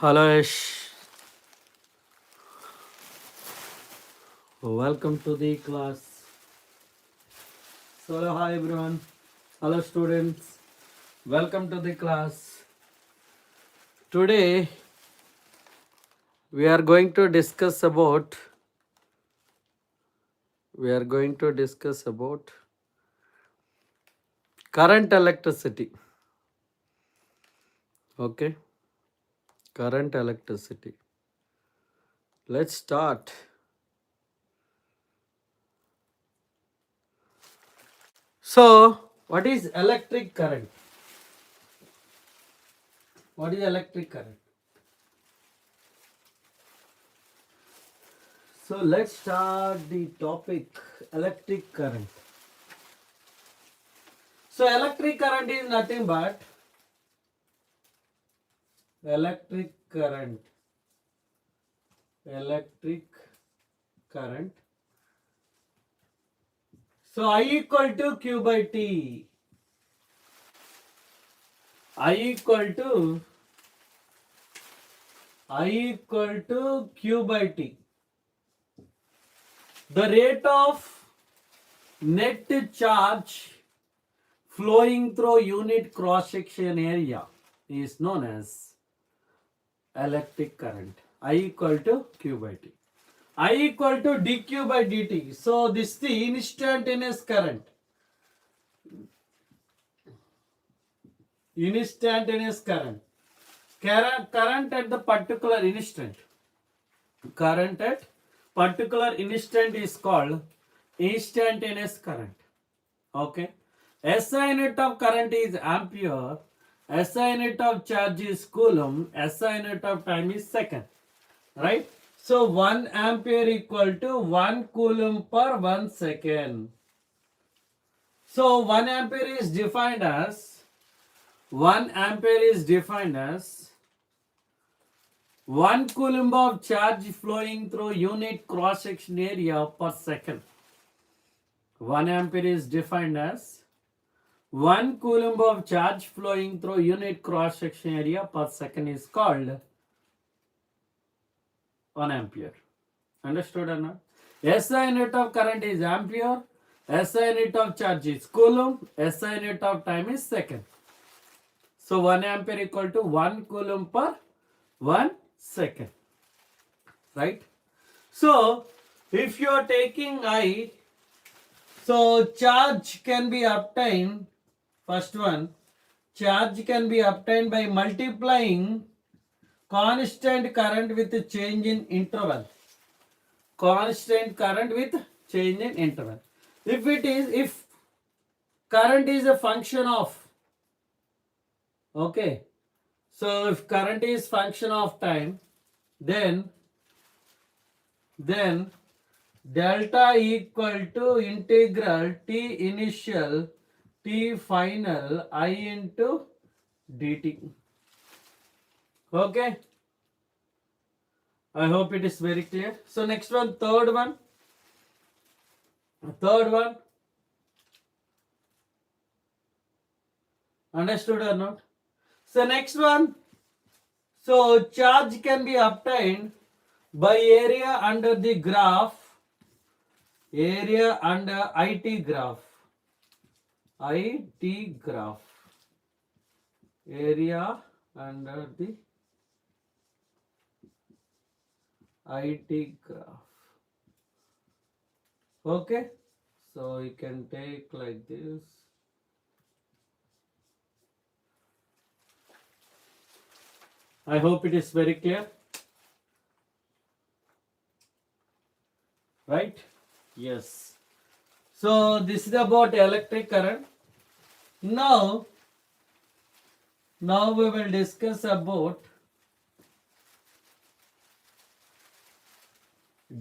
Hello, Ish. Welcome to the class. So, hi everyone. Hello, students. Welcome to the class. Today, we are going to discuss about current electricity. Okay, current electricity. Let's start. So, what is electric current? What is electric current? So, let's start the topic electric current. So, electric current is nothing but electric current. So I equal to Q by T. I equal to Q by T. The rate of net charge flowing through unit cross section area is known as electric current. I equal to Q by T. I equal to dq by dt. So this is the instantaneous current. Instantaneous current. Current at the particular instant. Current at particular instant is called instantaneous current. Okay. SI unit of current is ampere. SI unit of charge is coulomb. SI unit of time is second. Right? So 1 ampere equal to 1 coulomb per 1 second. So 1 ampere is defined as 1 coulomb of charge flowing through unit cross section area per second. 1 ampere is defined as 1 coulomb of charge flowing through unit cross section area per second is called 1 ampere. Understood or not? SI unit of current is ampere. SI unit of charge is coulomb. SI unit of time is second. So 1 ampere equal to 1 coulomb per 1 second. Right? So if you are taking I, so charge can be obtained, first one, charge can be obtained by multiplying constant current with change in interval. Constant current with change in interval. If current is a function of, okay, so if current is function of time, then delta equal to integral T initial T final I into dt. Okay. I hope it is very clear. So next one, third one. Understood or not? So next one. So charge can be obtained by area under the graph. Area under IT graph. IT graph. Area under the IT graph. Okay. So you can take like this. I hope it is very clear. Right? Yes. So this is about electric current. Now we will discuss about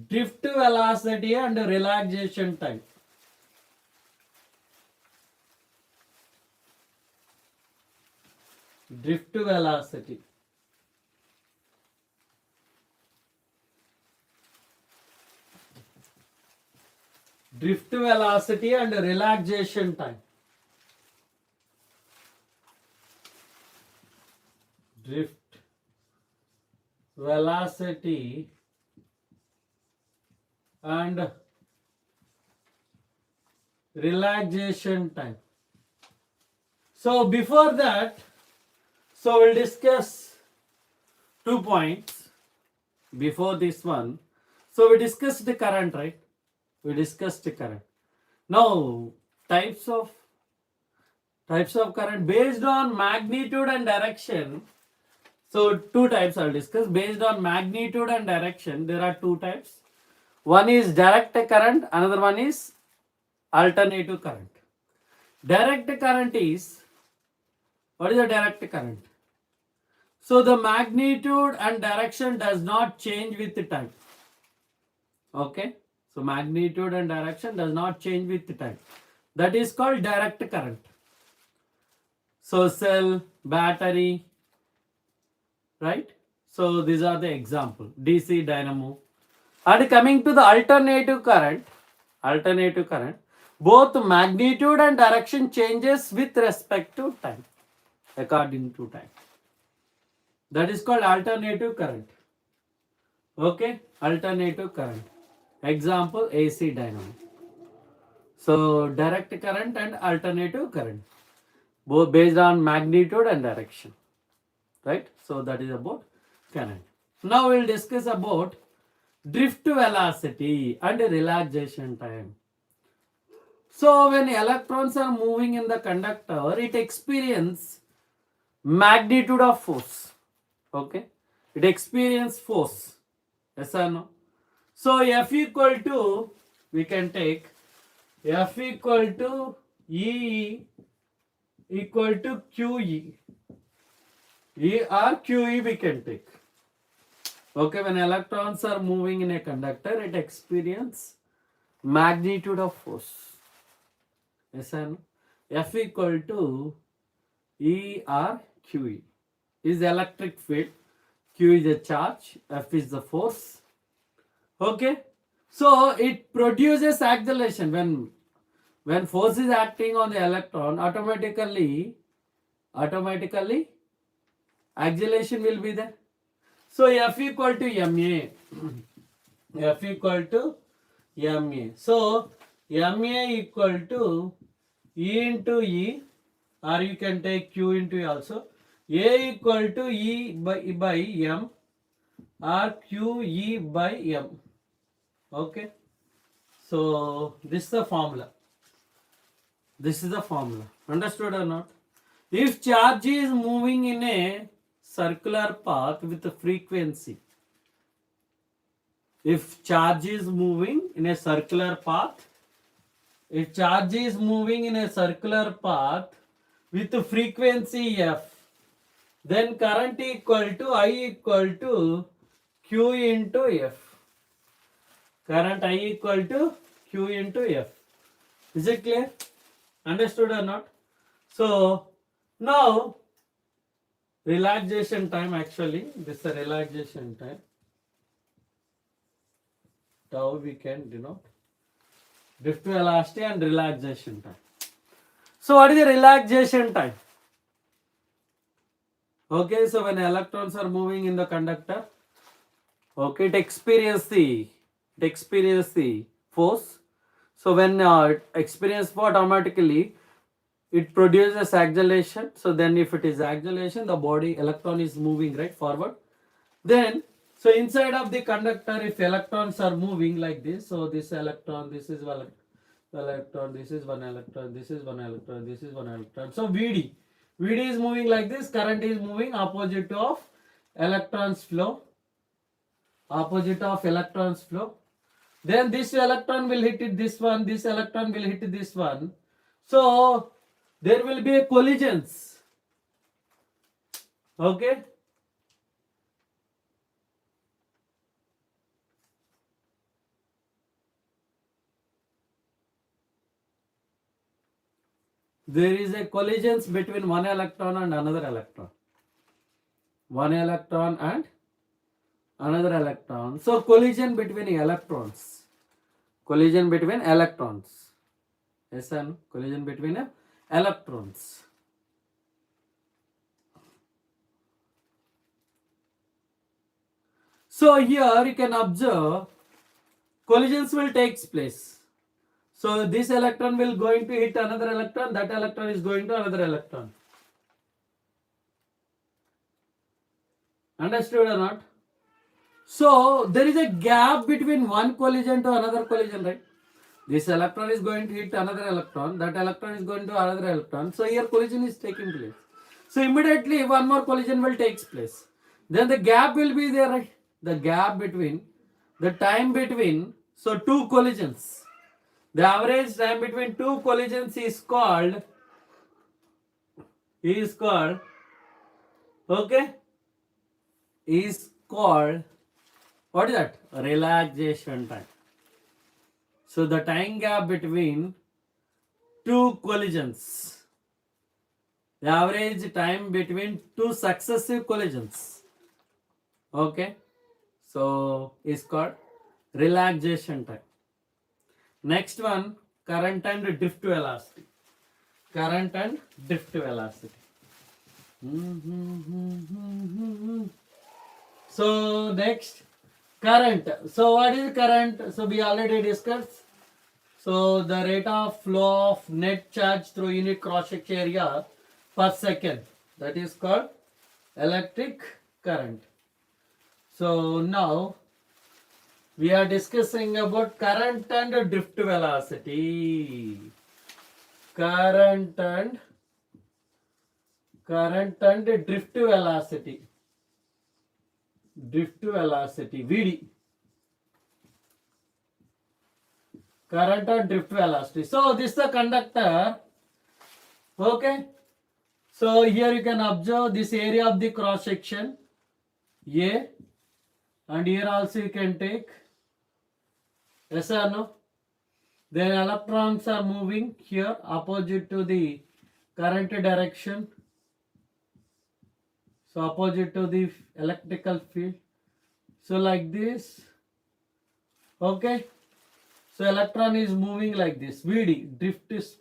drift velocity and relaxation time. Drift velocity. Drift velocity and relaxation time. Drift velocity and relaxation time. So before that, so we'll discuss 2 points before this one. So we discussed the current, right? We discussed the current. Now types of current based on magnitude and direction. So two types I'll discuss. Based on magnitude and direction, there are two types. One is direct current, another one is alternative current. Direct current is, what is a direct current? So the magnitude and direction does not change with the time. Okay. So magnitude and direction does not change with the time. That is called direct current. So cell, battery, right? So these are the example. DC dynamo. And coming to the alternative current, both magnitude and direction changes with respect to time, according to time. That is called alternative current. Okay, alternative current. Example, AC dynamo. So direct current and alternative current, both based on magnitude and direction, right? So that is about current. Now we'll discuss about drift velocity and relaxation time. So when electrons are moving in the conductor, it experiences magnitude of force. Okay, it experiences force. Yes or no? So F equal to, we can take F equal to E equal to QE. E or QE we can take. Okay, when electrons are moving in a conductor, it experiences magnitude of force. Yes or no? F equal to E or QE is electric field, Q is a charge, F is the force. Okay, so it produces acceleration. When force is acting on the electron, automatically acceleration will be there. So F equal to ma. F equal to ma. So ma equal to E into E, or you can take Q into E also. A equal to E by M or QE by M. Okay. So this is the formula. Understood or not? If charge is moving in a circular path with a frequency, if charge is moving in a circular path with a frequency f, then current equal to I equal to Q into F. Current I equal to Q into F. Is it clear? Understood or not? So now relaxation time, actually this is a relaxation time. Tau we can denote. Drift velocity and relaxation time. So what is the relaxation time? Okay, so when electrons are moving in the conductor, okay, it experiences the force. So when it experiences force, automatically it produces acceleration. So then if it is acceleration, the body electron is moving right forward. Then so inside of the conductor, if electrons are moving like this, so this electron, this is one electron, this is one electron, this is one electron, this is one electron. So VD is moving like this, current is moving opposite of electrons flow. Then this electron will hit this one, this electron will hit this one. So there will be a collisions. Okay. There is a collisions between one electron and another electron. So collision between electrons. Yes, and collision between electrons. So here you can observe collisions will take place. So this electron will going to hit another electron, that electron is going to another electron. Understood or not? So there is a gap between one collision to another collision, right? This electron is going to hit another electron, that electron is going to another electron. So here collision is taking place. So immediately one more collision will take place. Then the gap will be there, right? The gap between, the time between, so two collisions. The average time between two collisions is called, okay, is called, what is that? Relaxation time. So the time gap between two collisions, the average time between two successive collisions, okay, so is called relaxation time. Next one, current and drift velocity. Current and drift velocity. So next, current. So what is current? So we already discussed. So the rate of flow of net charge through unit cross-section area per second. That is called electric current. So now we are discussing about current and drift velocity. Current and drift velocity. Drift velocity, VD. Current and drift velocity. So this is the conductor. Okay. So here you can observe this area of the cross section A, and here also you can take, yes or no? Then electrons are moving here opposite to the current direction. So opposite to the electrical field. So like this. Okay. So electron is moving like this. VD, drift is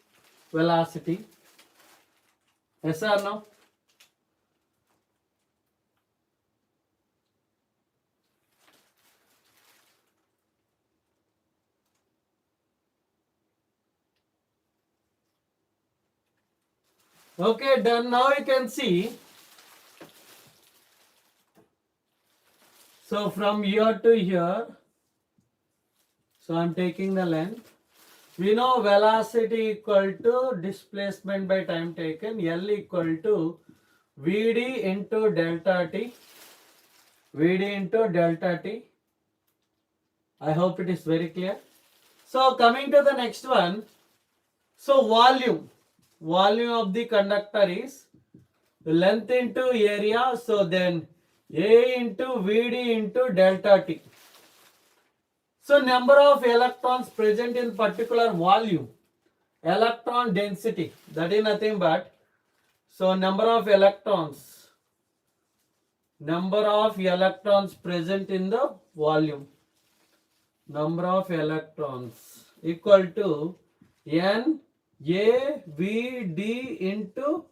velocity. Yes or no? Okay, done. Now you can see. So from here to here. So I am taking the length. We know velocity equal to displacement by time taken. L equal to VD into delta T. VD into delta T. I hope it is very clear. So coming to the next one. So volume. Volume of the conductor is length into area. So then A into VD into delta T. So number of electrons present in particular volume, electron density, that is nothing but, so number of electrons present in the volume, number of electrons equal to N A V D into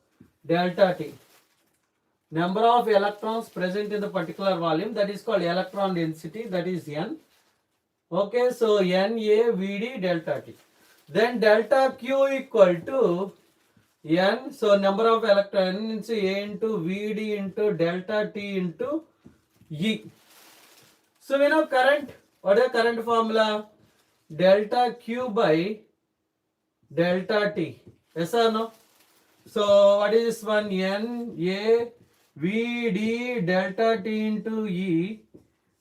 delta T. Number of electrons present in the particular volume, that is called electron density, that is N. Okay, so NAVD delta T. Then delta Q equal to N. So number of electrons A into VD into delta T into E. So we know current. What is the current formula? Delta Q by delta T. Yes or no? So what is this one? NAVD delta T into E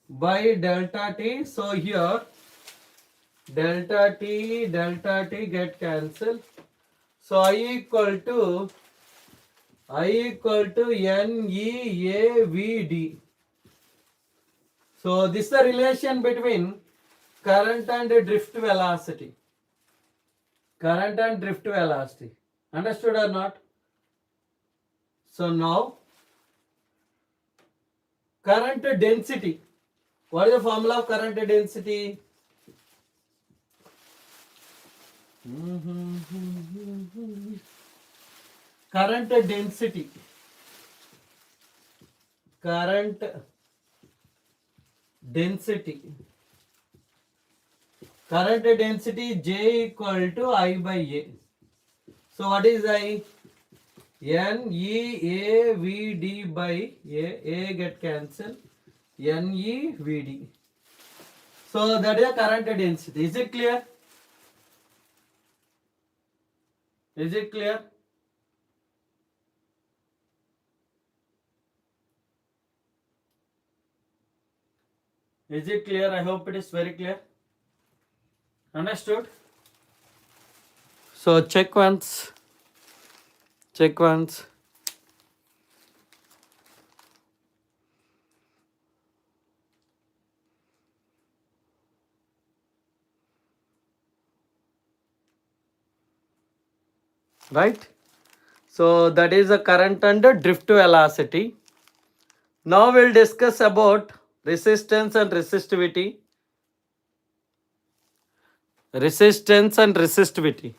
by delta T. So here delta T get cancelled. So I equal to NEAVD. So this is the relation between current and drift velocity. Current and drift velocity. Understood or not? So now current density. What is the formula of current density? Current density. Current density. Current density J equal to I by A. So what is I? NEAVD by A get cancelled. NEVD. So that is the current density. Is it clear? Is it clear? Is it clear? I hope it is very clear. Understood? So check once. Check once. Right? So that is the current and the drift velocity. Now we'll discuss about resistance and resistivity. Resistance and resistivity.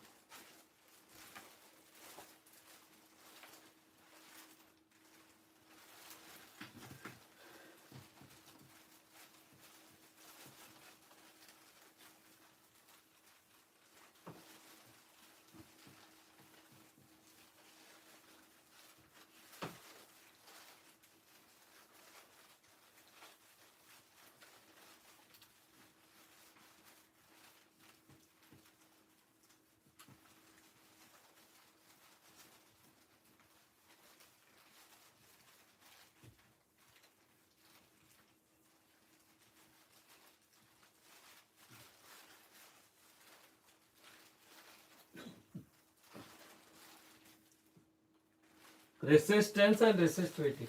Resistance and resistivity.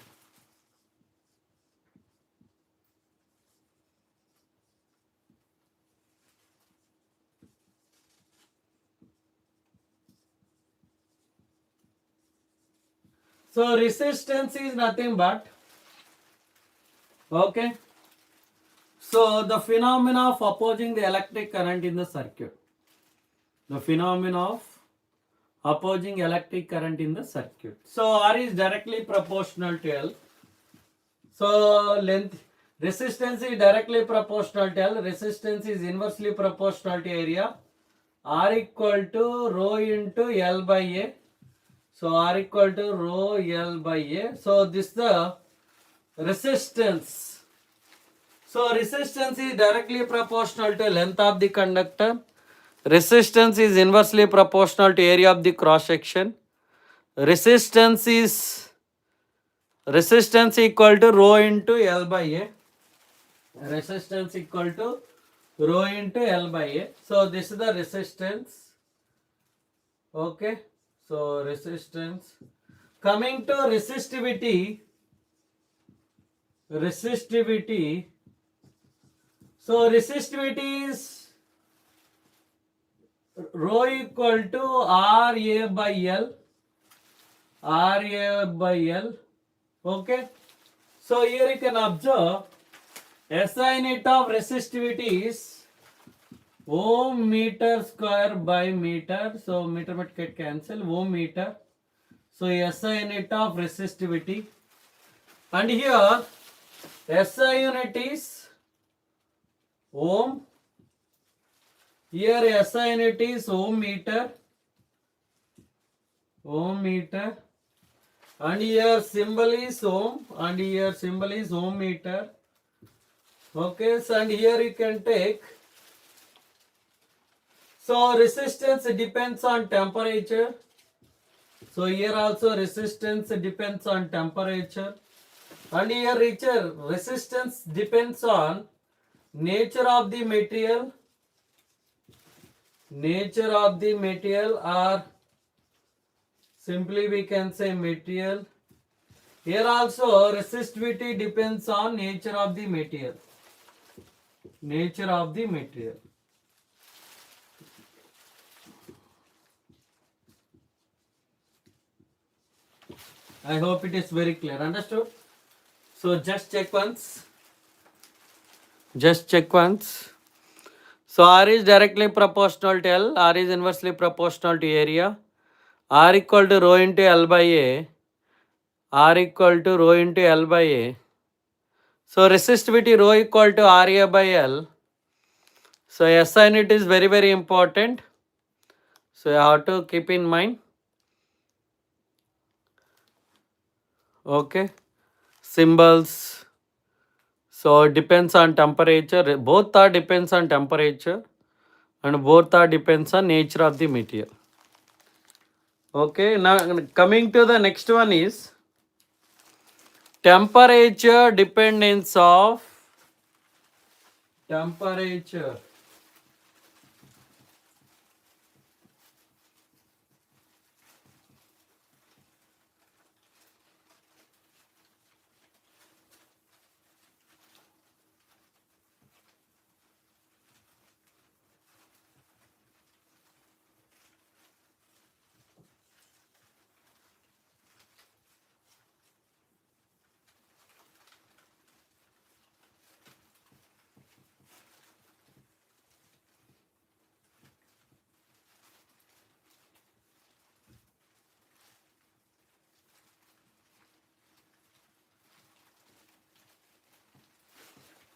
So resistance is nothing but, okay. So the phenomena of opposing the electric current in the circuit. The phenomena of opposing electric current in the circuit. So R is directly proportional to L. So length, resistance is directly proportional to L. Resistance is inversely proportional to area. R equal to rho into L by A. So R equal to rho L by A. So this is the resistance. So resistance is directly proportional to length of the conductor. Resistance is inversely proportional to area of the cross section. Resistance equal to rho into L by A. Resistance equal to rho into L by A. So this is the resistance. Okay. So resistance. Coming to resistivity. So resistivity is rho equal to RA by L. RA by L. Okay. So here you can observe SI unit of resistivity is ohm meter square by meter. So meter get cancel. Ohm meter. So SI unit of resistivity. And here SI unit is ohm. Here SI unit is ohm meter. Ohm meter. And here symbol is ohm. And here symbol is ohm meter. Okay, so and here you can take. So resistance depends on temperature. So here also resistance depends on temperature. And here resistance depends on nature of the material. Nature of the material, or simply we can say material. Here also resistivity depends on nature of the material. Nature of the material. I hope it is very clear. Understood? So just check once. Just check once. So R is directly proportional to L. R is inversely proportional to area. R equal to rho into L by A. R equal to rho into L by A. So resistivity rho equal to RA by L. So SI unit is very, very important. So you have to keep in mind. Okay. Symbols. So it depends on temperature. Both are depends on temperature and both are depends on nature of the material. Okay. Now coming to the next one is temperature dependence of temperature.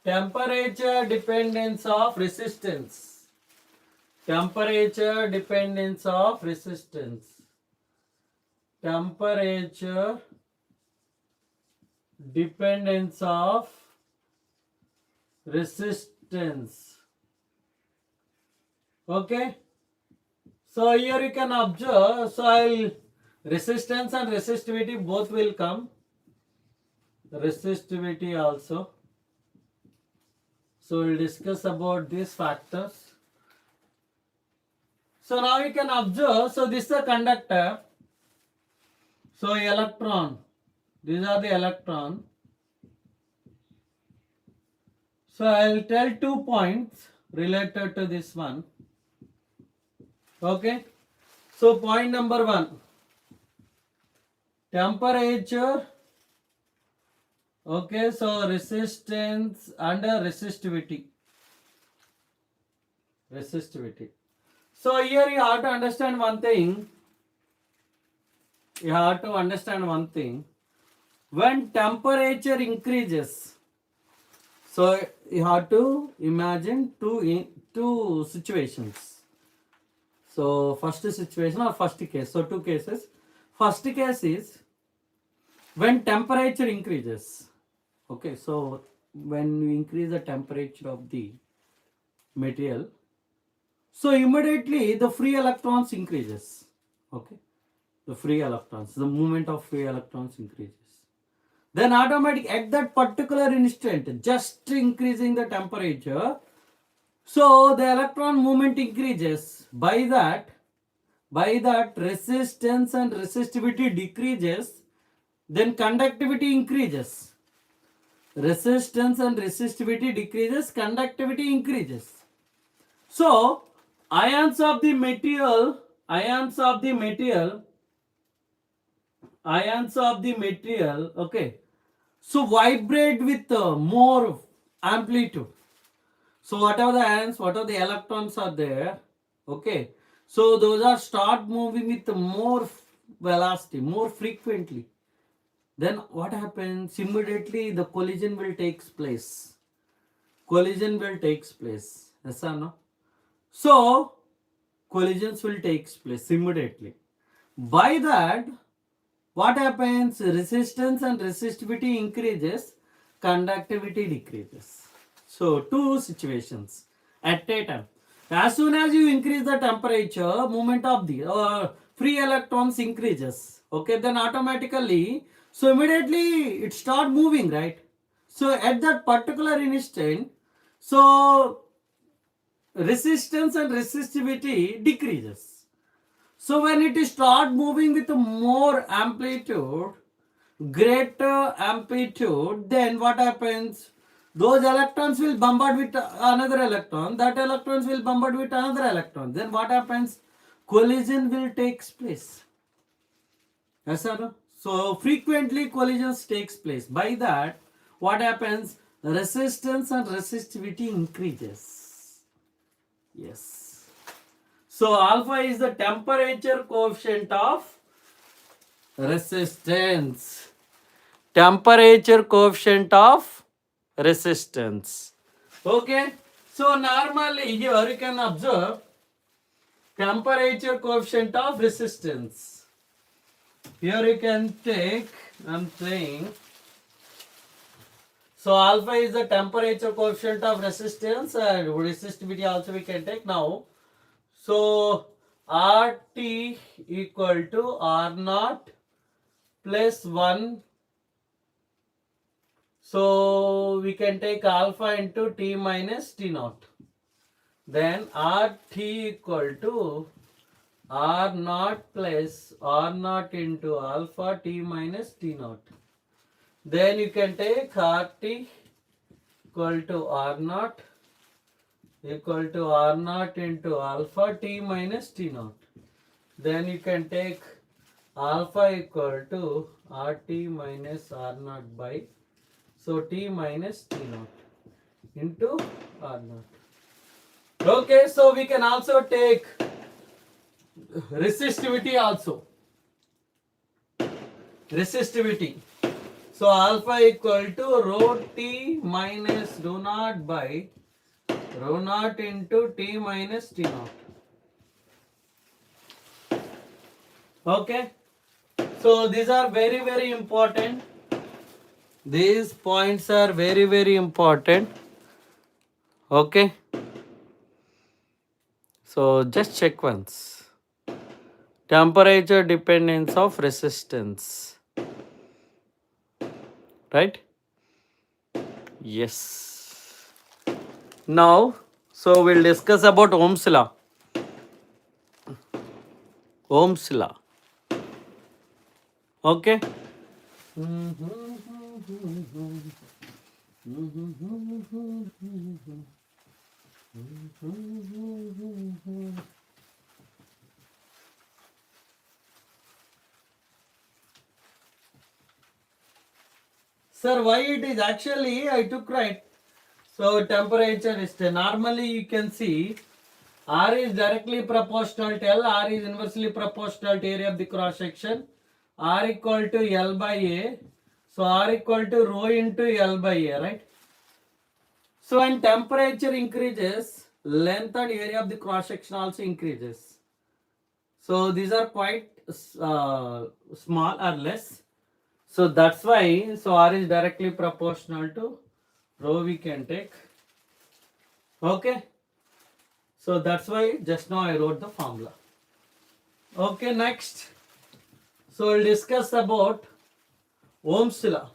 Temperature dependence of resistance. Temperature dependence of resistance. Temperature dependence of resistance. Okay. So here you can observe. So I'll resistance and resistivity both will come. Resistivity also. So we'll discuss about these factors. So now you can observe. So this is a conductor. So electron. These are the electron. So I'll tell 2 points related to this one. Okay. So point number 1. Temperature. Okay. So resistance and resistivity. Resistivity. So here you have to understand one thing. You have to understand one thing. When temperature increases, so you have to imagine two situations. So first situation or first case. So 2 cases. First case is when temperature increases. Okay, so when you increase the temperature of the material, so immediately the free electrons increases. Okay, the free electrons, the movement of free electrons increases. Then automatically at that particular instant, just increasing the temperature, so the electron movement increases. By that resistance and resistivity decreases, then conductivity increases. Resistance and resistivity decreases, conductivity increases. So ions of the material, okay, so vibrate with more amplitude. So whatever the ions, whatever the electrons are there, okay, so those are start moving with more velocity, more frequently. Then what happens? Immediately the collision will take place. Collision will take place. Yes or no? So collisions will take place immediately. By that, what happens? Resistance and resistivity increases, conductivity decreases. So 2 situations at a time. As soon as you increase the temperature, movement of the free electrons increases. Okay, then automatically, so immediately it start moving, right? So at that particular instant, so resistance and resistivity decreases. So when it start moving with more amplitude, greater amplitude, then what happens? Those electrons will bombard with another electron. That electrons will bombard with another electron. Then what happens? Collision will take place. Yes or no? So frequently collisions takes place. By that, what happens? Resistance and resistivity increases. Yes. So alpha is the temperature coefficient of resistance. Temperature coefficient of resistance. Okay, so normally here you can observe temperature coefficient of resistance. Here you can take, I'm saying, so alpha is the temperature coefficient of resistance and resistivity also we can take now. So RT equal to R naught plus 1. So we can take alpha into T minus T naught. Then RT equal to R naught plus R naught into alpha T minus T naught. Then you can take RT equal to R naught into alpha T minus T naught. Then you can take alpha equal to RT minus R naught by, so T minus T naught into R naught. Okay, so we can also take resistivity also. Resistivity. So alpha equal to rho T minus rho naught by rho naught into T minus T naught. Okay. So these are very, very important. These points are very, very important. Okay. So just check once. Temperature dependence of resistance. Right? Yes. Now, so we'll discuss about Ohm's law. Ohm's law. Okay. Sir, why it is actually I took right. So temperature is normally you can see R is directly proportional to L, R is inversely proportional to area of the cross section, R equal to L by A. So R equal to rho into L by A, right? So when temperature increases, length and area of the cross section also increases. So these are quite small or less. So that's why, so R is directly proportional to rho we can take. Okay. So that's why just now I wrote the formula. Okay, next. So we'll discuss about Ohm's law.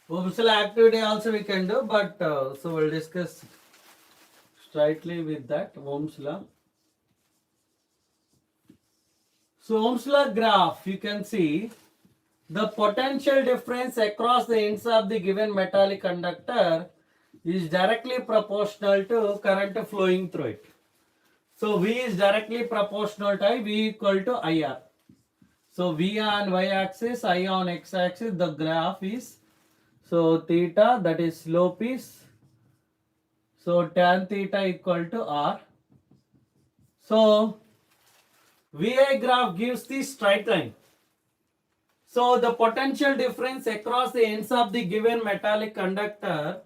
Ohm's law activity also we can do, but so we'll discuss straightly with that Ohm's law. So Ohm's law graph, you can see the potential difference across the ends of the given metallic conductor is directly proportional to current flowing through it. So V is directly proportional to I, V equal to IR. So V on y-axis, I on x-axis, the graph is, so theta, that is slope is, so tan theta equal to R. So VI graph gives the straight line. So the potential difference across the ends of the given metallic conductor,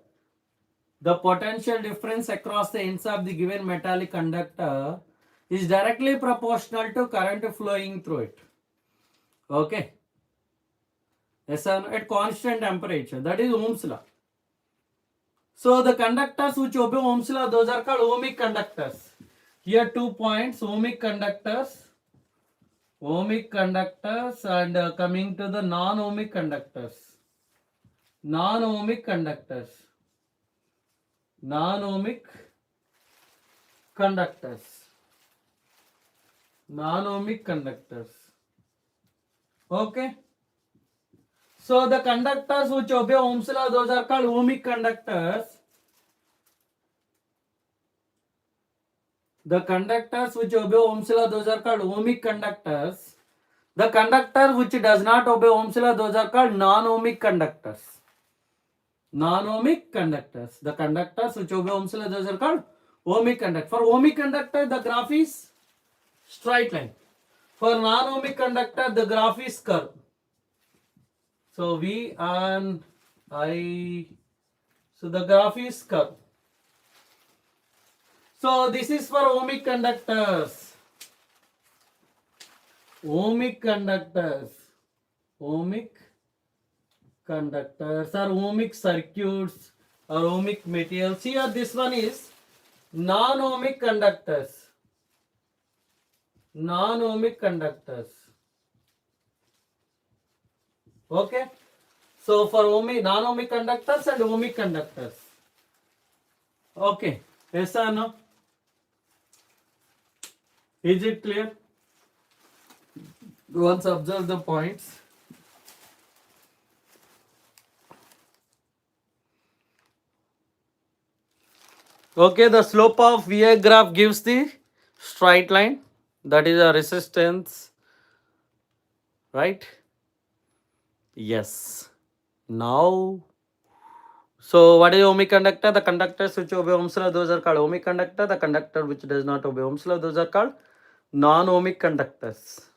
the potential difference across the ends of the given metallic conductor is directly proportional to current flowing through it. Okay. Yes, at constant temperature. That is Ohm's law. So the conductors which obey Ohm's law, those are called ohmic conductors. Here 2 points, ohmic conductors and coming to the non-ohmic conductors. Non-ohmic conductors. Non-ohmic conductors. Non-ohmic conductors. Okay. So the conductors which obey Ohm's law, those are called ohmic conductors. The conductors which obey Ohm's law, those are called ohmic conductors. The conductor which does not obey Ohm's law, those are called non-ohmic conductors. Non-ohmic conductors. The conductors which obey Ohm's law, those are called ohmic conductors. For ohmic conductor, the graph is straight line. For non-ohmic conductor, the graph is curve. So V and I, so the graph is curve. So this is for ohmic conductors. Ohmic conductors. Ohmic conductors or ohmic circuits or ohmic materials. Here this one is non-ohmic conductors. Non-ohmic conductors. Okay. So for non-ohmic conductors and ohmic conductors. Okay. Yes or no? Is it clear? Once observe the points. Okay, the slope of VI graph gives the straight line. That is a resistance. Right? Yes. Now, so what is ohmic conductor? The conductors which obey Ohm's law, those are called ohmic conductor. The conductor which does not obey Ohm's law, those are called non-ohmic conductors.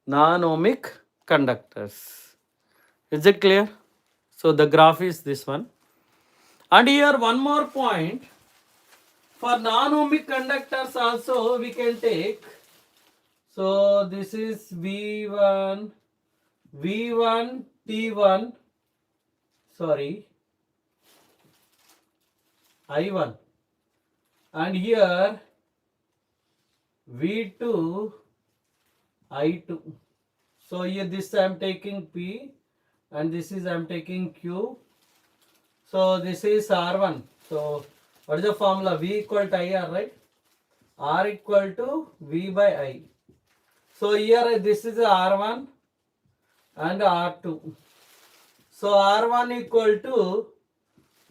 Non-ohmic conductors. Is it clear? So the graph is this one. And here one more point. For non-ohmic conductors also we can take. So this is V1, V1, T1, sorry, I1. And here V2, I2. So here this I am taking P and this is I am taking Q. So this is R1. So what is the formula? V equal to IR, right? R equal to V by I. So here this is R1 and R2. So R1 equal to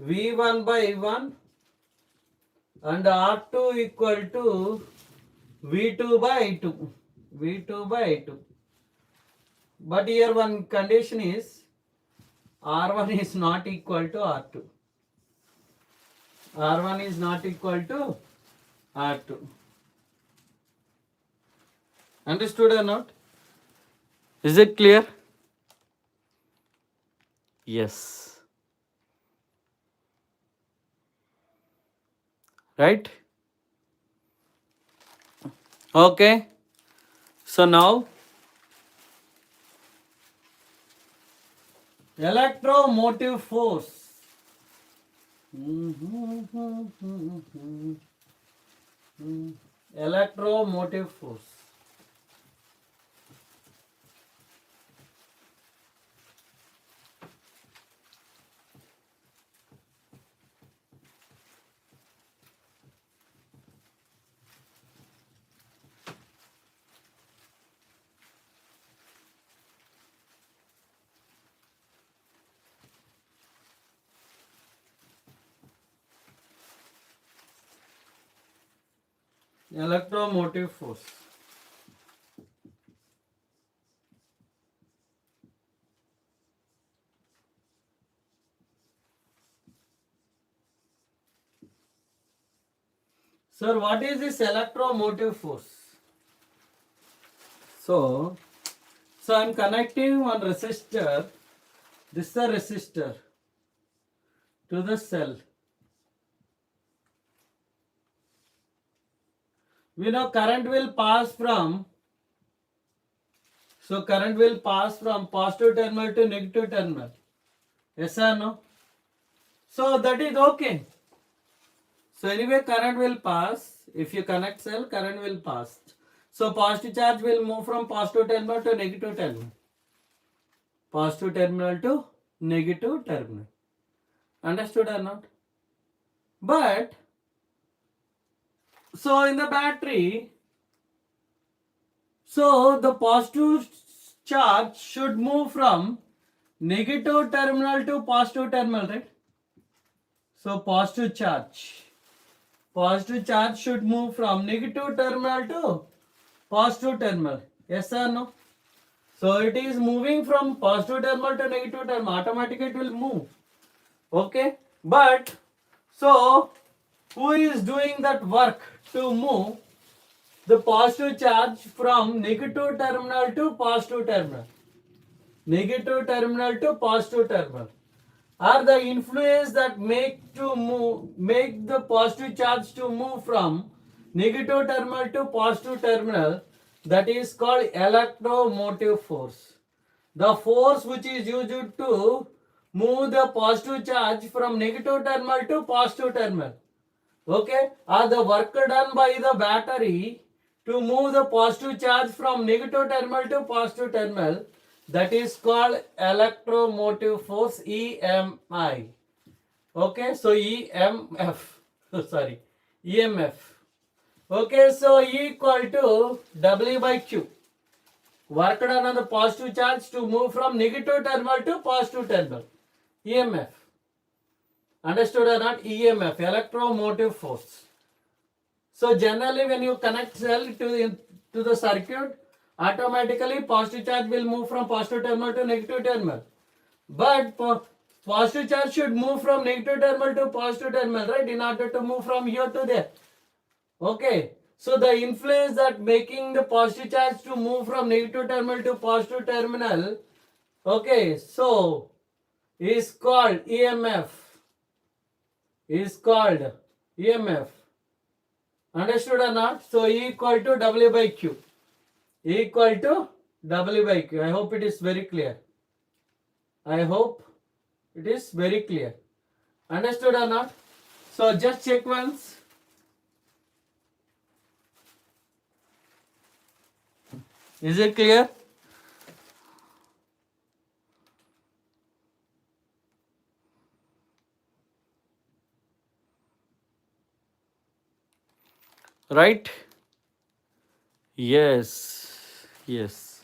V1 by 1 and R2 equal to V2 by 2. V2 by 2. But here one condition is R1 is not equal to R2. R1 is not equal to R2. Understood or not? Is it clear? Yes. Right? Okay. So now electromotive force. Electromotive force. Electromotive force. Sir, what is this electromotive force? So I'm connecting one resistor, this is the resistor, to the cell. We know current will pass from, so current will pass from positive terminal to negative terminal. Yes or no? So that is okay. So anyway current will pass. If you connect cell, current will pass. So positive charge will move from positive terminal to negative terminal. Positive terminal to negative terminal. Understood or not? But so in the battery, so the positive charge should move from negative terminal to positive terminal, right? So positive charge should move from negative terminal to positive terminal. Yes or no? So it is moving from positive terminal to negative terminal. Automatically it will move. Okay. But so who is doing that work to move the positive charge from negative terminal to positive terminal. Negative terminal to positive terminal. Are the influence that make the positive charge to move from negative terminal to positive terminal, that is called electromotive force. The force which is used to move the positive charge from negative terminal to positive terminal, okay, or the work done by the battery to move the positive charge from negative terminal to positive terminal, that is called electromotive force, EMI. Okay, so EMF, sorry, EMF. Okay, so E equal to W by Q. Work done on the positive charge to move from negative terminal to positive terminal, EMF. Understood or not? EMF, electromotive force. So generally when you connect cell to the circuit, automatically positive charge will move from positive terminal to negative terminal. But positive charge should move from negative terminal to positive terminal, right? In order to move from here to there. Okay. So the influence that making the positive charge to move from negative terminal to positive terminal, okay, so is called EMF. Is called EMF. Understood or not? So E equal to W by Q. E equal to W by Q. I hope it is very clear. I hope it is very clear. Understood or not? So just check once. Is it clear? Right? Yes. Yes.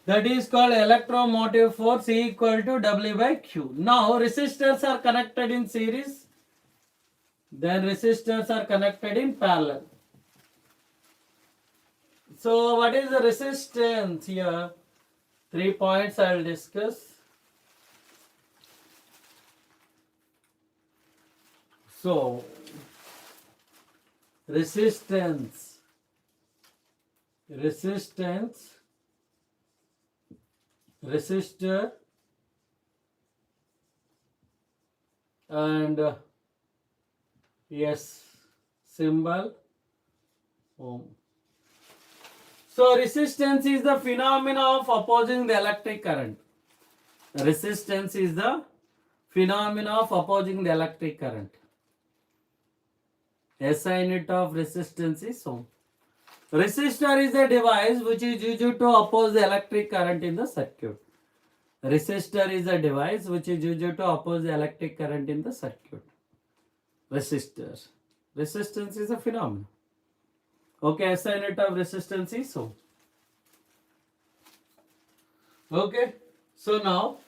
That is called electromotive force, E equal to W by Q. Now resistors are connected in series. Then resistors are connected in parallel. So what is the resistance here? 3 points I will discuss. So resistance, resistor, and yes, symbol ohm. So resistance is the phenomena of opposing the electric current. Resistance is the phenomena of opposing the electric current. SI unit of resistance is ohm. Resistor is a device which is used to oppose the electric current in the circuit. Resistor is a device which is used to oppose the electric current in the circuit. Resistor. Resistance is a phenomenon. Okay, SI unit of resistance is ohm. Okay, so now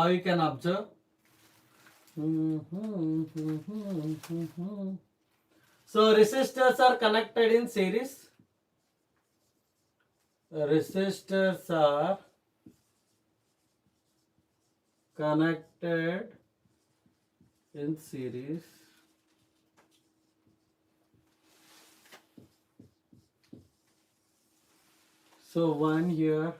you can observe. So resistors are connected in series. Resistors are connected in series. So one here.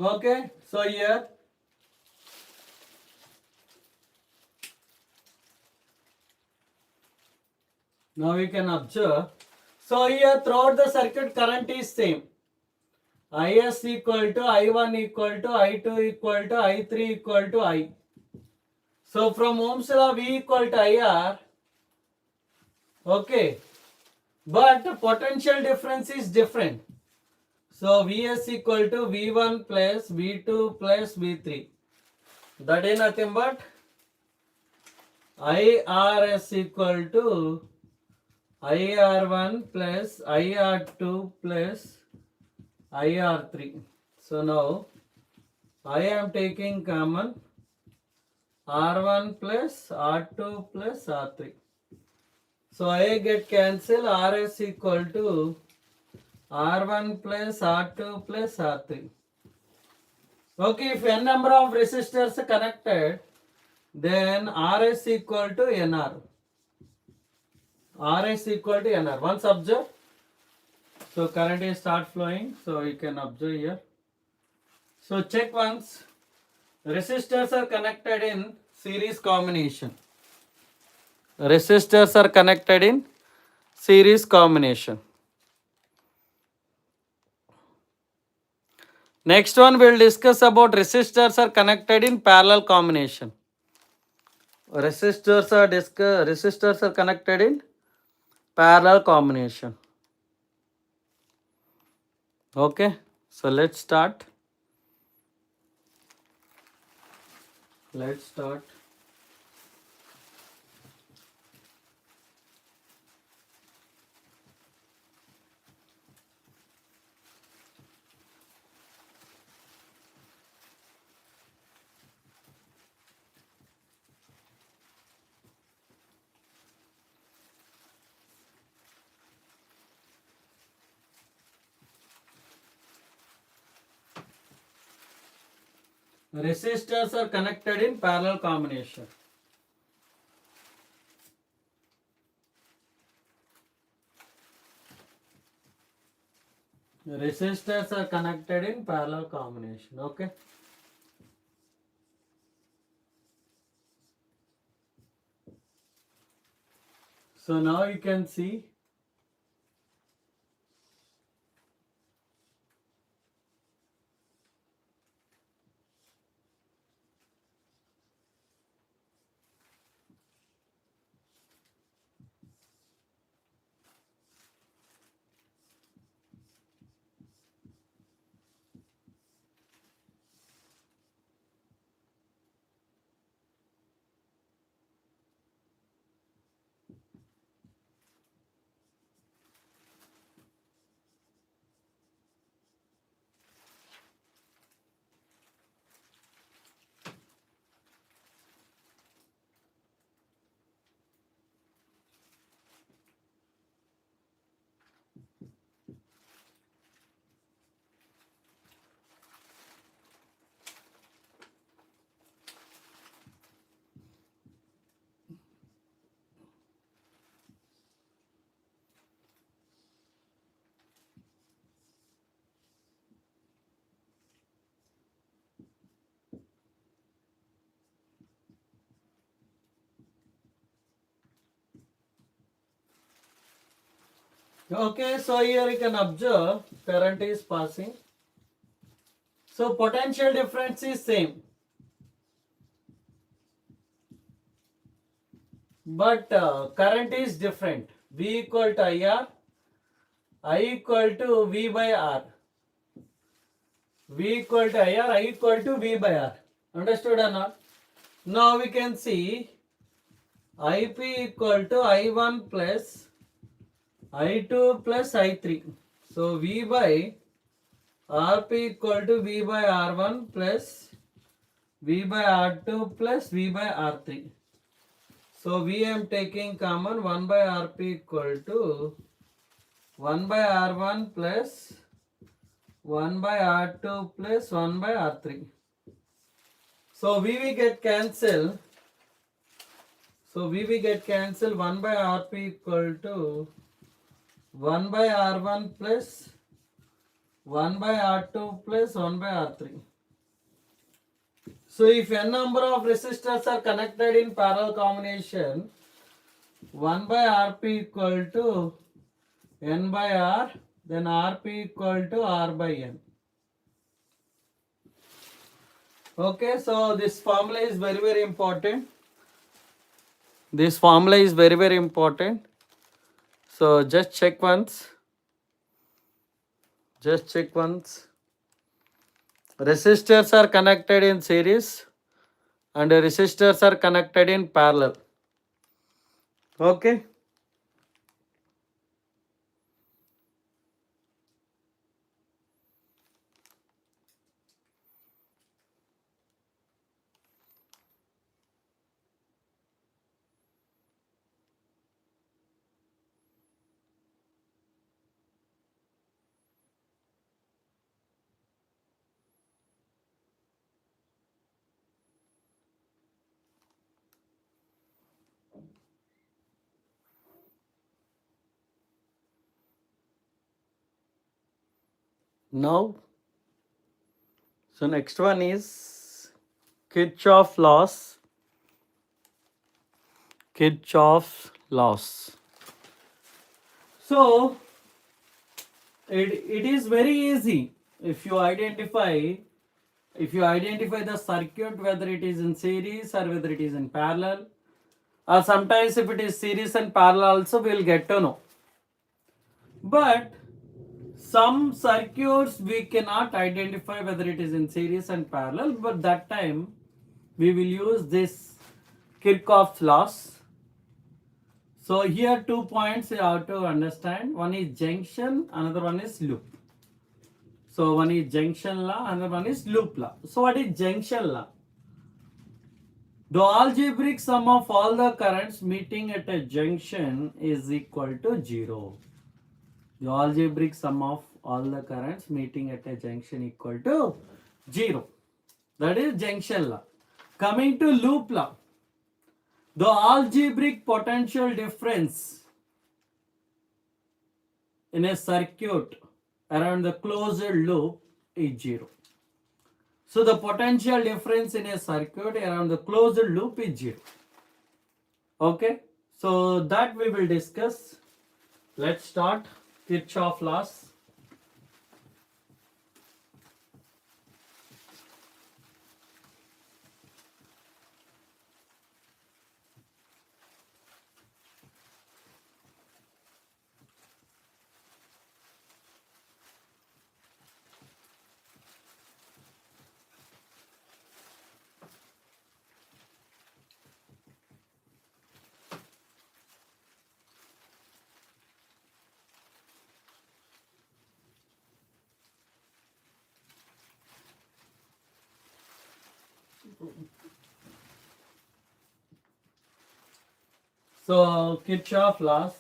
Okay, so here Now we can observe. So here throughout the circuit current is same. Is equal to I1 equal to I2 equal to I3 equal to I. So from Ohm's law V equal to IR. Okay. But potential difference is different. So Vs equal to V1 plus V2 plus V3. That is nothing but IRS equal to IR1 plus IR2 plus IR3. So now I am taking common R1 plus R2 plus R3. So I get cancel, RS equal to R1 plus R2 plus R3. Okay, if n number of resistors connected, then RS equal to NR. RS equal to NR. Once observe. So current is start flowing. So you can observe here. So check once. Resistors are connected in series combination. Resistors are connected in series combination. Next one we will discuss about resistors are connected in parallel combination. Resistors are connected in parallel combination. Okay, so let's start. Resistors are connected in parallel combination. Resistors are connected in parallel combination. Okay. So now you can see okay, so here you can observe current is passing. So potential difference is same. But current is different. V equal to IR, I equal to V by R. V equal to IR, I equal to V by R. Understood or not? Now we can see IP equal to I1 plus I2 plus I3. So V by RP equal to V by R1 plus V by R2 plus V by R3. So V am taking common 1 by RP equal to 1 by R1 plus 1 by R2 plus 1 by R3. So V we get cancel. So V we get cancel 1 by RP equal to 1 by R1 plus 1 by R2 plus 1 by R3. So if n number of resistors are connected in parallel combination, 1 by Rp equal to N by R, then Rp equal to R by N. Okay, so this formula is very, very important. This formula is very, very important. So just check once. Just check once. Resistors are connected in series and resistors are connected in parallel. Okay. Now, so next one is Kirchhoff laws. Kirchhoff laws. So it is very easy if you identify the circuit, whether it is in series or whether it is in parallel, or sometimes if it is series and parallel also we will get to know. But some circuits we cannot identify whether it is in series and parallel, but that time we will use this Kirchhoff's laws. So here 2 points you have to understand. One is junction, another one is loop. So one is junction law, another one is loop law. So what is junction law? The algebraic sum of all the currents meeting at a junction is equal to 0. The algebraic sum of all the currents meeting at a junction equal to 0. That is junction law. Coming to loop law, the algebraic potential difference in a circuit around the closed loop is 0. So the potential difference in a circuit around the closed loop is 0. Okay, so that we will discuss. Let's start Kirchhoff laws. So Kirchhoff laws.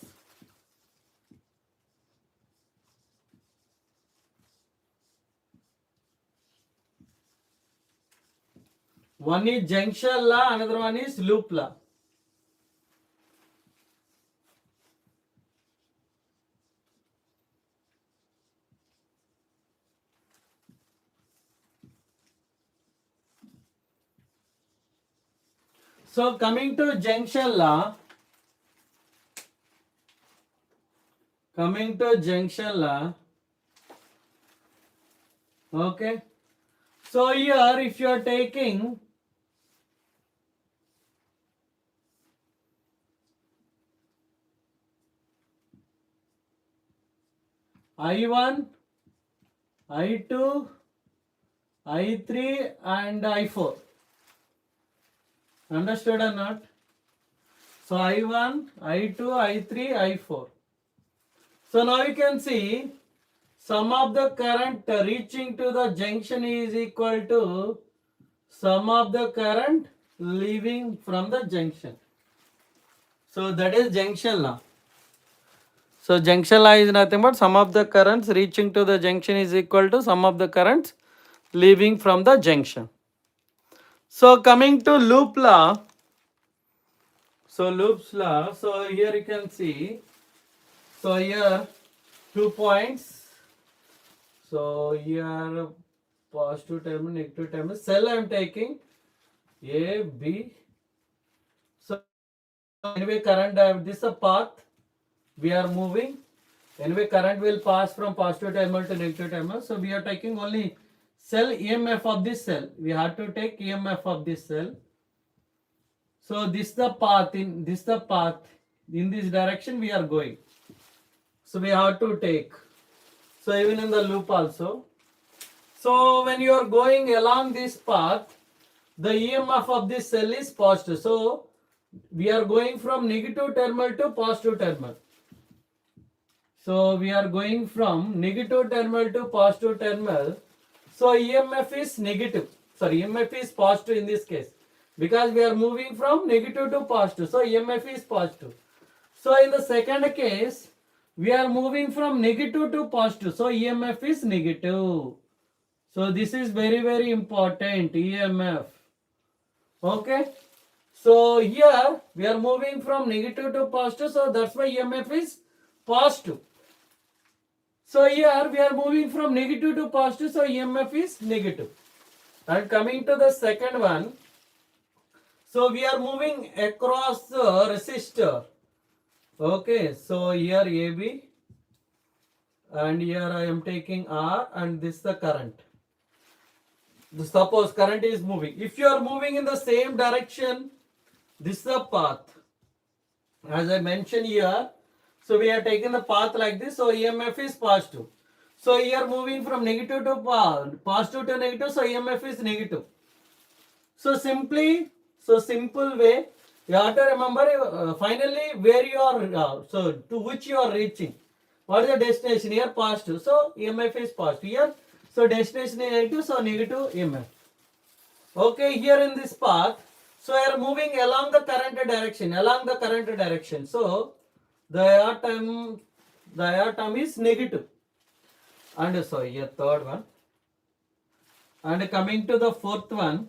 One is junction law, another one is loop law. So coming to junction law, okay. So here if you are taking I1, I2, I3 and I4. Understood or not? So I1, I2, I3, I4. So now you can see sum of the current reaching to the junction is equal to sum of the current leaving from the junction. So that is junction law. So junction law is nothing but sum of the currents reaching to the junction is equal to sum of the currents leaving from the junction. So coming to loop law. So loop's law. So here you can see. So here 2 points. So here positive term, negative term. Cell I am taking A, B. So Anyway, current, this is a path we are moving. Anyway, current will pass from positive terminal to negative terminal. So we are taking only cell EMF of this cell. We have to take EMF of this cell. So this is the path, in this the path, in this direction we are going. So we have to take. So even in the loop also. So when you are going along this path, the EMF of this cell is positive. So we are going from negative terminal to positive terminal. So we are going from negative terminal to positive terminal. So EMF is negative. Sorry, EMF is positive in this case. Because we are moving from negative to positive. So EMF is positive. So in the second case, we are moving from negative to positive. So EMF is negative. So this is very important, EMF. Okay. So here we are moving from negative to positive. So that's why EMF is positive. So here we are moving from negative to positive. So EMF is negative. And coming to the second one. So we are moving across the resistor. Okay. So here AB. And here I am taking R and this is the current. Suppose current is moving. If you are moving in the same direction, this is the path. As I mentioned here, so we are taking the path like this. So EMF is positive. So here moving from negative to positive to negative. So EMF is negative. So simple way, you have to remember finally where you are, so to which you are reaching. What is the destination? Here positive. So EMF is positive. Here, so destination is negative. So negative EMF. Okay, here in this path, so I am moving along the current direction. So the atom is negative. And so here third one. And coming to the fourth one.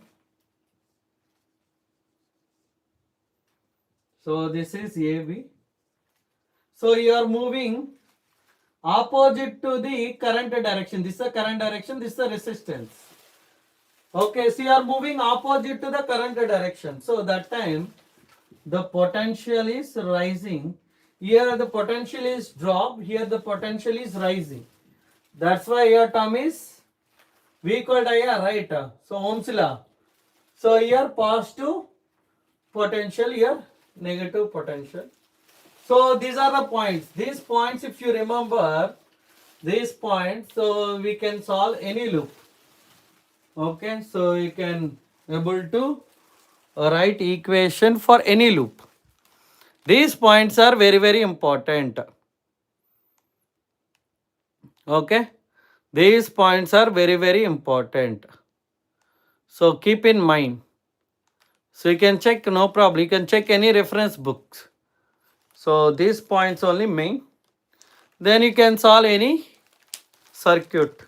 So this is AB. So you are moving opposite to the current direction. This is the current direction, this is the resistance. Okay, so you are moving opposite to the current direction. So that time the potential is rising. Here the potential is drop. Here the potential is rising. That's why your term is V equal to IR, right? So Ohm's law. So here positive potential, here negative potential. So these are the points. These points, if you remember, these points, so we can solve any loop. Okay, so you can able to write equation for any loop. These points are very important. Okay, these points are very important. So keep in mind. So you can check, no problem. You can check any reference books. So these points only main. Then you can solve any circuit.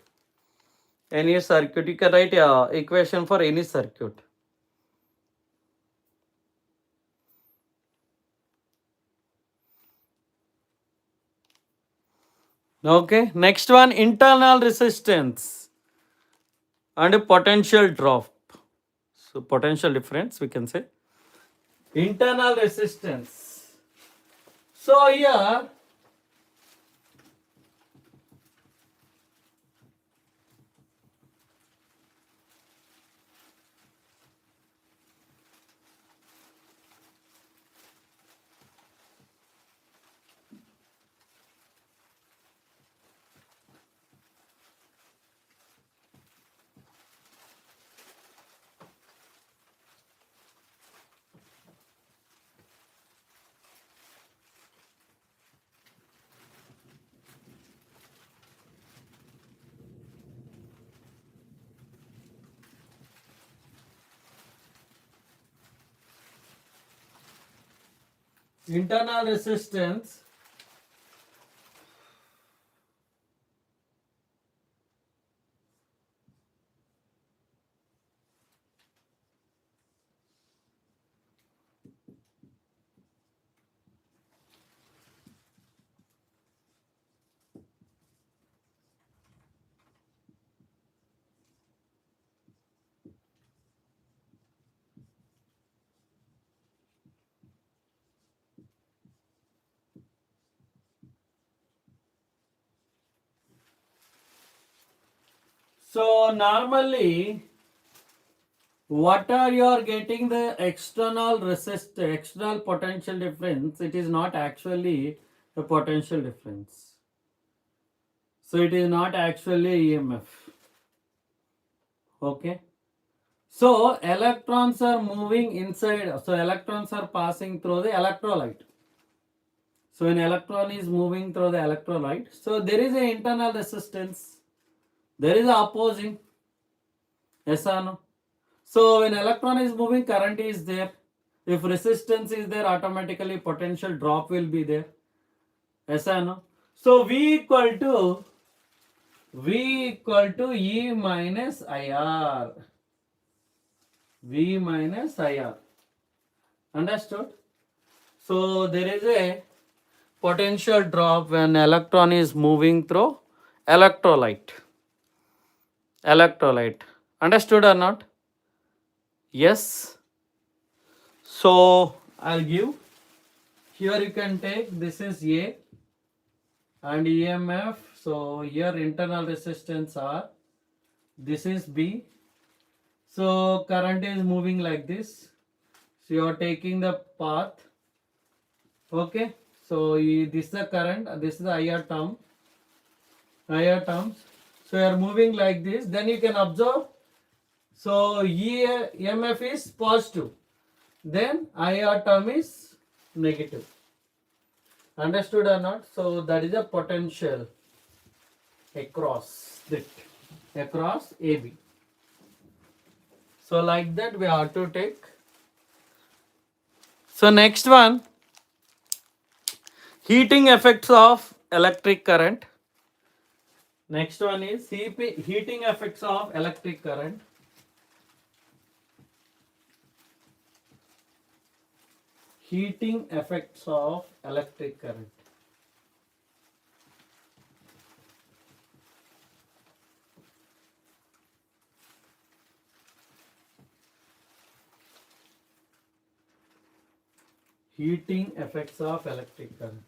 Any circuit. You can write equation for any circuit. Okay. Next one, internal resistance and potential drop. So potential difference we can say. Internal resistance. So here internal resistance. So normally, what are you are getting the external external potential difference? It is not actually a potential difference. So it is not actually EMF. Okay. So electrons are moving inside. So electrons are passing through the electrolyte. So an electron is moving through the electrolyte. So there is an internal resistance. There is a opposing. Yes or no? So when electron is moving, current is there. If resistance is there, automatically potential drop will be there. Yes or no? So V equal to E minus IR. V minus IR. Understood? So there is a potential drop when electron is moving through electrolyte. Electrolyte. Understood or not? Yes. So I'll give. Here you can take, this is A and EMF. So here internal resistance R. This is B. So current is moving like this. So you are taking the path. Okay. So this is the current. This is the IR term. IR terms. So you are moving like this. Then you can observe. So EMF is positive. Then IR term is negative. Understood or not? So that is a potential across it, across AB. So like that we have to take. So next one, heating effects of electric current. Next one is heating effects of electric current. Heating effects of electric current. Heating effects of electric current.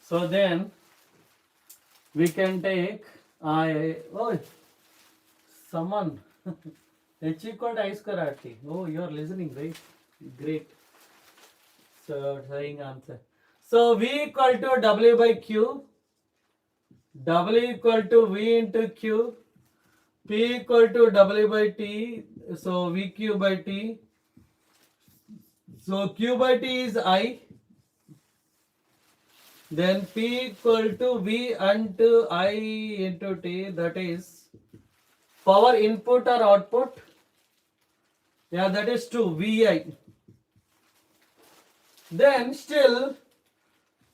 So then we can take someone H equal to I square RT. Oh, you are listening, right? Great. So saying answer. So V equal to W by Q. W equal to V into Q. P equal to W by T. So VQ by T. So Q by T is I. Then P equal to V into I into T. That is power input or output. Yeah, that is 2 VI. Then still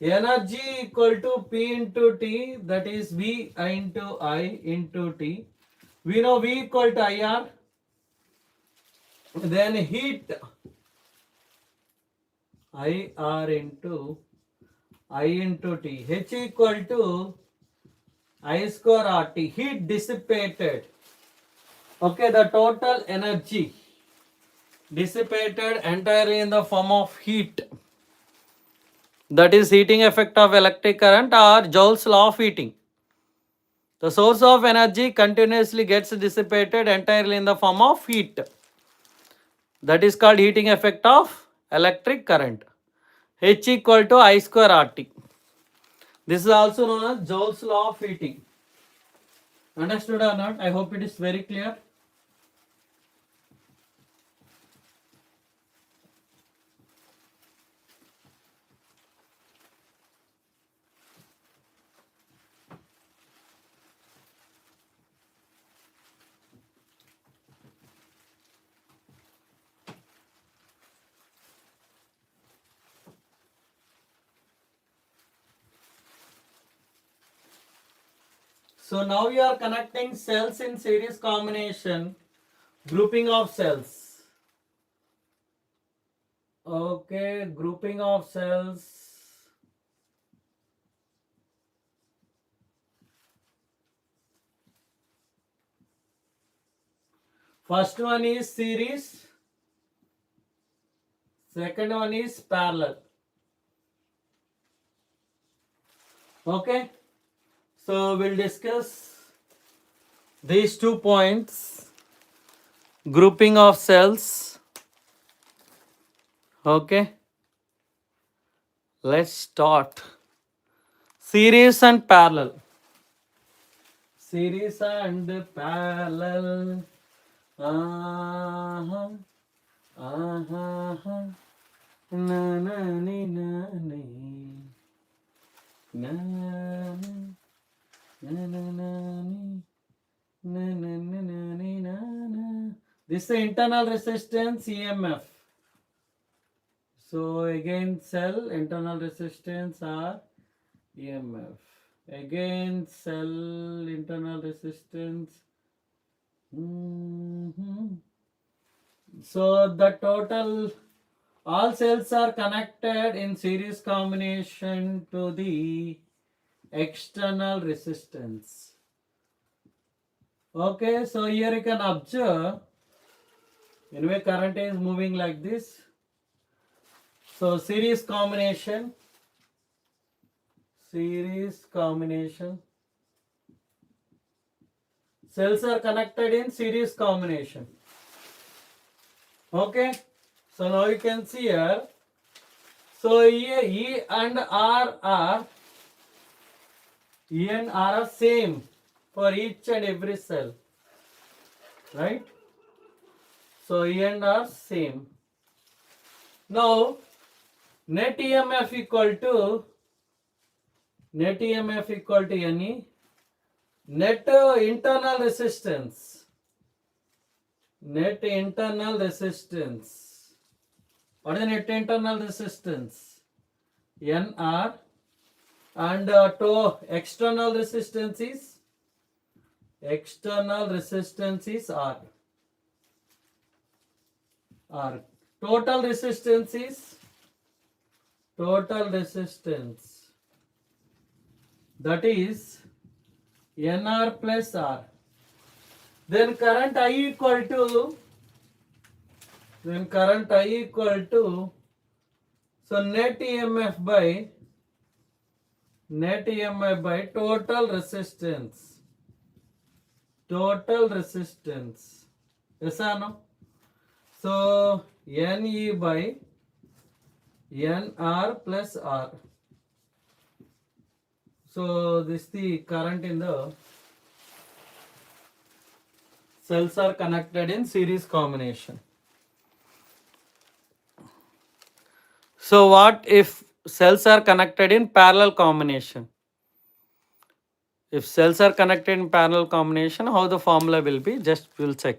energy equal to P into T, that is V into I into T. We know V equal to IR. Then heat IR into I into T. H equal to I square RT. Heat dissipated. Okay, the total energy dissipated entirely in the form of heat. That is heating effect of electric current or Joule's law of heating. The source of energy continuously gets dissipated entirely in the form of heat. That is called heating effect of electric current. H equal to I square RT. This is also known as Joule's law of heating. Understood or not? I hope it is very clear. So now you are connecting cells in series combination, grouping of cells. Okay, grouping of cells. First one is series, second one is parallel. Okay, so we'll discuss these 2 points. Grouping of cells. Okay, let's start. Series and parallel. Series and parallel. Uh-huh. Uh-huh. Na na ni na ni. Na na na na na ni. Na na na na ni na na. This is the internal resistance EMF. So again cell internal resistance are EMF. Again cell internal resistance. So the total, all cells are connected in series combination to the external resistance. Okay, so here you can observe, anyway current is moving like this. So series combination, cells are connected in series combination. Okay, so now you can see here, so here E and R are same for each and every cell, right? So E and R same. Now net EMF equal to NE, net internal resistance. What is the net internal resistance? NR, and to external resistance is R. Total resistance is that is NR plus R. Then current I equal to so net EMF by total resistance. Yes or no? So NE by NR plus R. So this is the current in the cells are connected in series combination. So what if cells are connected in parallel combination? If cells are connected in parallel combination, how the formula will be? Just we'll check.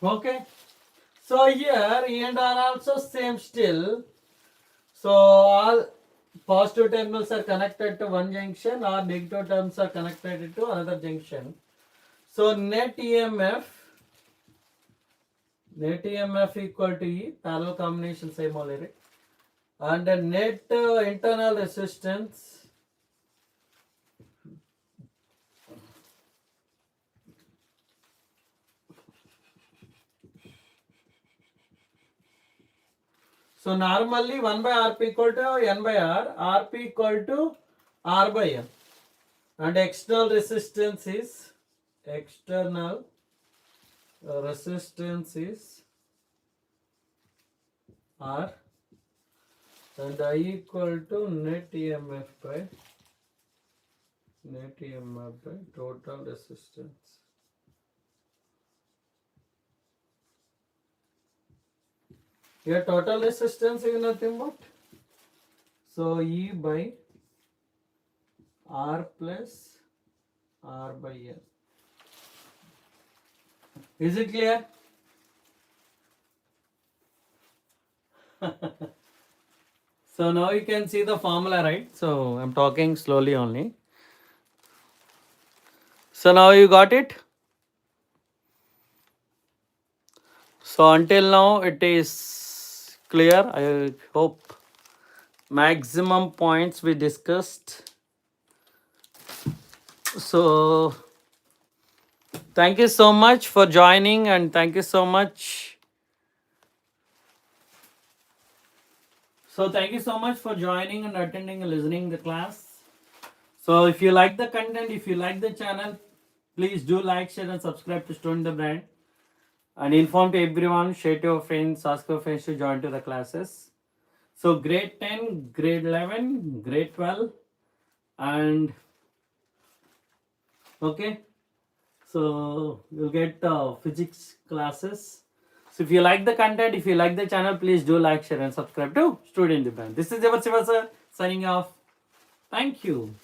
Okay. So here E and R also same still. So all positive terminals are connected to one junction or negative terms are connected to another junction. So net EMF equal to E, parallel combination same only, and the net internal resistance so normally 1 by Rp equal to N by R, Rp equal to R by N, and external resistance is R, and I equal to net EMF by total resistance. Here total resistance is nothing but so E by R plus R by N. Is it clear? So now you can see the formula, right? So I'm talking slowly only. So now you got it? So until now it is clear. I hope maximum points we discussed. So thank you so much for joining, and thank you so much. So thank you so much for joining and attending and listening the class. So if you like the content, if you like the channel, please do like, share and subscribe to Student the Brand. And inform to everyone, share to your friends, ask your friends to join to the classes. So grade 10, grade 11, grade 12 and okay. So you'll get physics classes. So if you like the content, if you like the channel, please do like, share and subscribe to Student the Brand. This is Shiva sir signing off. Thank you.